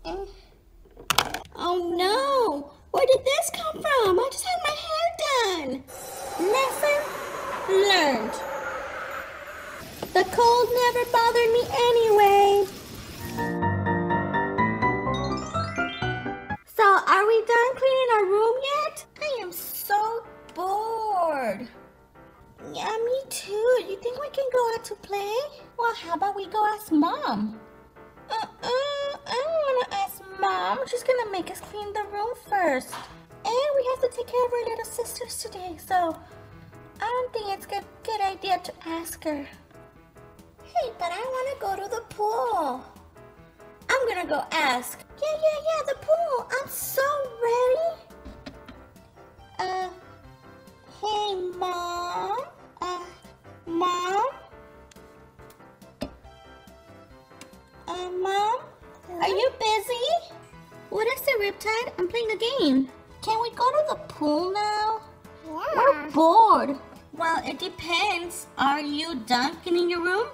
Oh no! Where did this come from? I just had my hair done. Lesson learned. The cold never bothered me anyway. So, are we done cleaning our room yet? I am so bored. Yeah, me too. You think we can go out to play? Well, how about we go ask Mom? I don't want to ask Mom. She's going to make us clean the room first. And we have to take care of our little sisters today, so I don't think it's a good idea to ask her. Hey, but I want to go to the pool. I'm going to go ask. Yeah, the pool. I'm so ready. Hey, Mom? Mom? Mom? Are you busy? What is it, Riptide? I'm playing a game. Can we go to the pool now? Yeah. We're bored. Well, it depends. Are you done cleaning your room?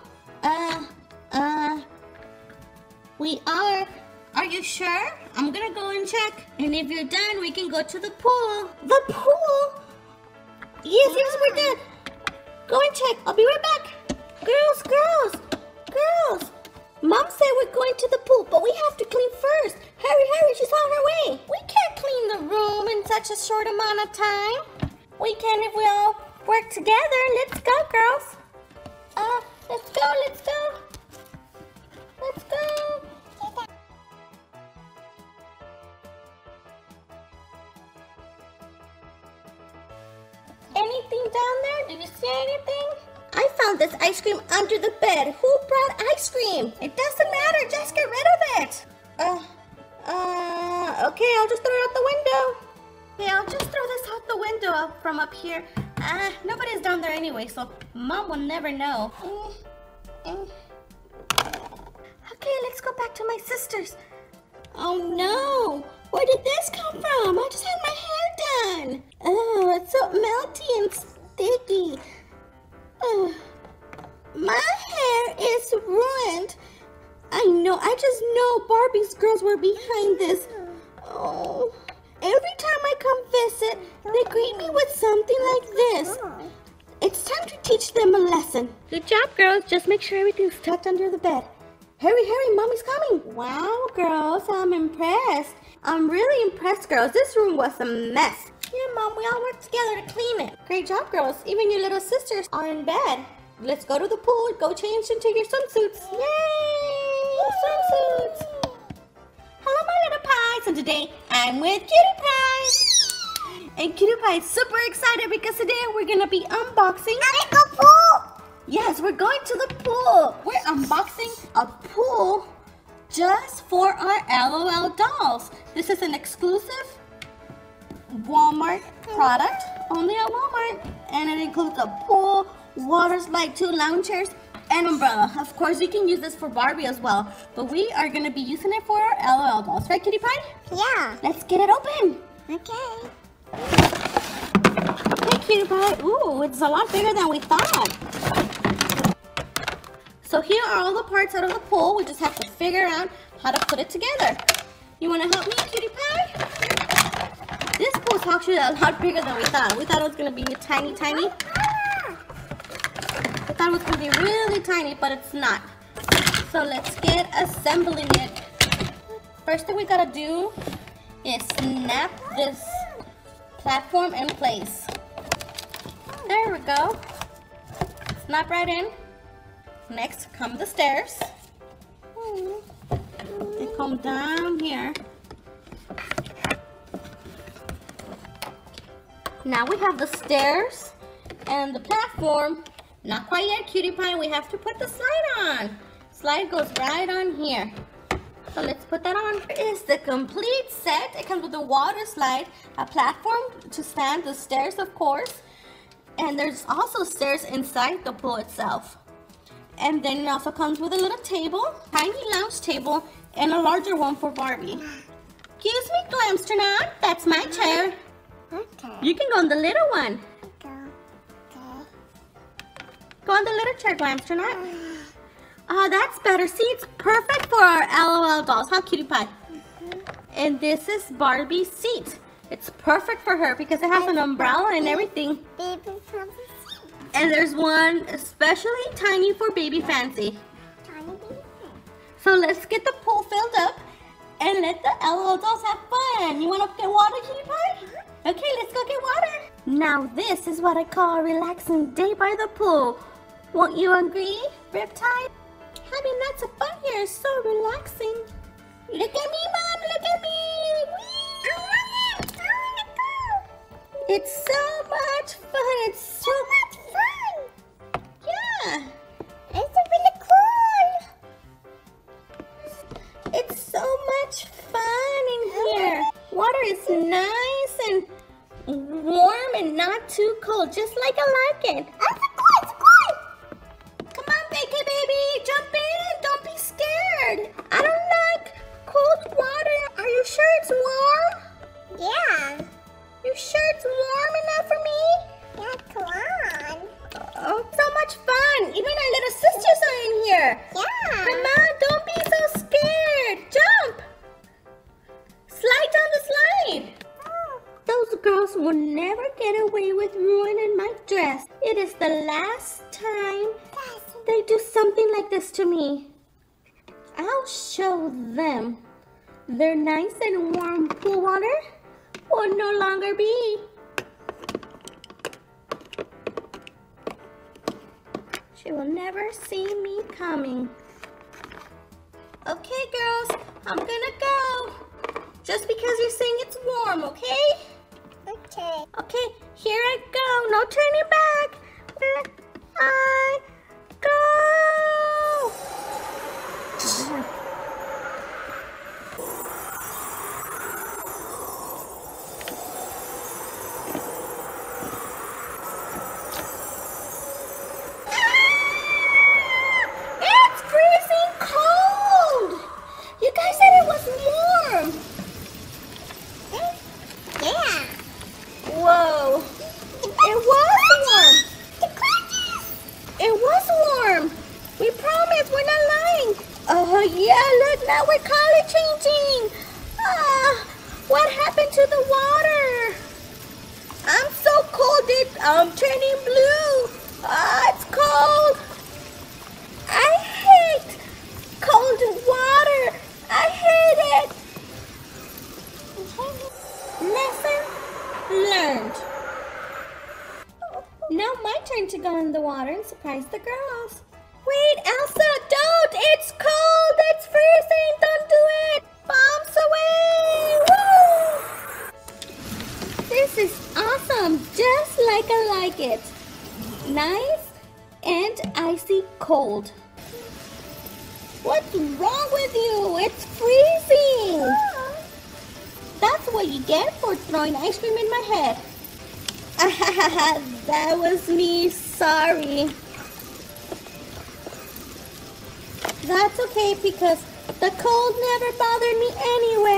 We are. Are you sure? I'm gonna go and check. And if you're done, we can go to the pool. The pool? Yes, we're done. Go and check. I'll be right back. Girls. Mom said we're going to the pool, but we have to clean first. Hurry, she's on her way. We can't clean the room in such a short amount of time. We can if we all work together. Let's go, girls. Let's go. Anything down there? Did you see anything? I found this ice cream under the bed. Who brought ice cream? It doesn't matter. Just get rid of it. Okay, I'll just throw it out the window. Yeah, I'll just throw this out the window from up here. Nobody's down there anyway, so Mom will never know. Okay, let's go back to my sisters. Oh no! Where did this come from? I just had my hair done. Oh, it's so melty and sticky. My hair is ruined. I just know Barbie's girls were behind this. Oh, every time I come visit, they greet me with something like this. It's time to teach them a lesson. Good job, girls. Just make sure everything's tucked under the bed. Hurry, Mommy's coming. Wow, girls, I'm impressed. I'm really impressed, girls. This room was a mess. Yeah, Mom, we all worked together to clean it. Great job, girls. Even your little sisters are in bed. Let's go to the pool and go change into your swimsuits. Yay! Swimsuits! Hello, my little pies. And today, I'm with Cutie Pie. And Cutie Pie is super excited because today we're going to be unboxing the pool. Yes, we're going to the pool. We're unboxing a pool just for our LOL dolls. This is an exclusive Walmart product, only at Walmart, and it includes a pool, water slide, 2 lounge chairs, and umbrella. Of course, you can use this for Barbie as well, but we are going to be using it for our LOL dolls. Right, Cutie Pie? Yeah. Let's get it open. Okay. Okay, Cutie Pie. Ooh, it's a lot bigger than we thought. So here are all the parts out of the pool. We just have to figure out how to put it together. You want to help me, Cutie Pie? This pool is actually a lot bigger than we thought. We thought it was going to be tiny. We thought it was going to be really tiny, but it's not. So let's get assembling it. First thing we got to do is snap this platform in place. There we go. Snap right in. Next come the stairs. They come down here. Now we have the stairs and the platform. Not quite yet, Cutie Pie. We have to put the slide on. Slide goes right on here. So let's put that on. Here is the complete set. It comes with a water slide, a platform to stand, the stairs, of course. And there's also stairs inside the pool itself. And then it also comes with a little table, tiny lounge table, and a larger one for Barbie. Excuse me, Glamstronaut. That's my chair. Okay. You can go on the little one. Okay. Go on the little chair, Glamstronaut. Oh, that's better. See, it's perfect for our LOL dolls. Huh, Cutie Pie? And this is Barbie's seat. It's perfect for her because it has an umbrella and everything. Baby Fancy seat. And there's one especially tiny for Baby Fancy. Tiny baby. So let's get the pool filled up and let the LOL dolls have fun. You want to get water, Cutie Pie? Okay, let's go get water. Now this is what I call a relaxing day by the pool. Won't you agree, Riptide? Having lots of fun here is so relaxing. Look at me, Mom, look at me. Whee! I want to go. It's so much fun. It's so much fun. Yeah. It's really cool. It's so much fun in here. Water is nice and warm and not too cold, just like I like it. It's cool. Come on, Vacay Baby, jump in. Don't be scared. I don't like cold water. Are you sure it's warm? Yeah. You sure it's warm enough for me? Yeah, come on. Oh, so much fun. Even our little sisters are in here. Yeah. Come on, don't be so scared. Jump. Slide down the slide. Oh. Those girls will never get away with ruining my dress. It is the last time they do something like this to me. I'll show them. Their nice and warm pool water will no longer be. She will never see me coming. Okay, girls, I'm gonna go. Just because you're saying it's warm, okay? Okay. Okay, here I go. No turning back. Here I go. It's freezing cold. You guys said it was warm. Yeah. Whoa. It was warm. It was warm. We promise, we're not lying. Oh yeah, look, now we're color changing. What happened to the water? I'm so cold, I'm turning blue. It's cold. I hate cold water. I hate it. Lesson learned. Now my turn to go in the water and surprise the girls. Wait, Elsa, don't! It's cold! It's freezing! Don't do it! Bombs away! Woo! This is awesome! Just like I like it. Nice and icy cold. What's wrong with you? It's freezing! That's what you get for throwing ice cream in my head. That was me. Sorry. That's okay because the cold never bothered me anyway.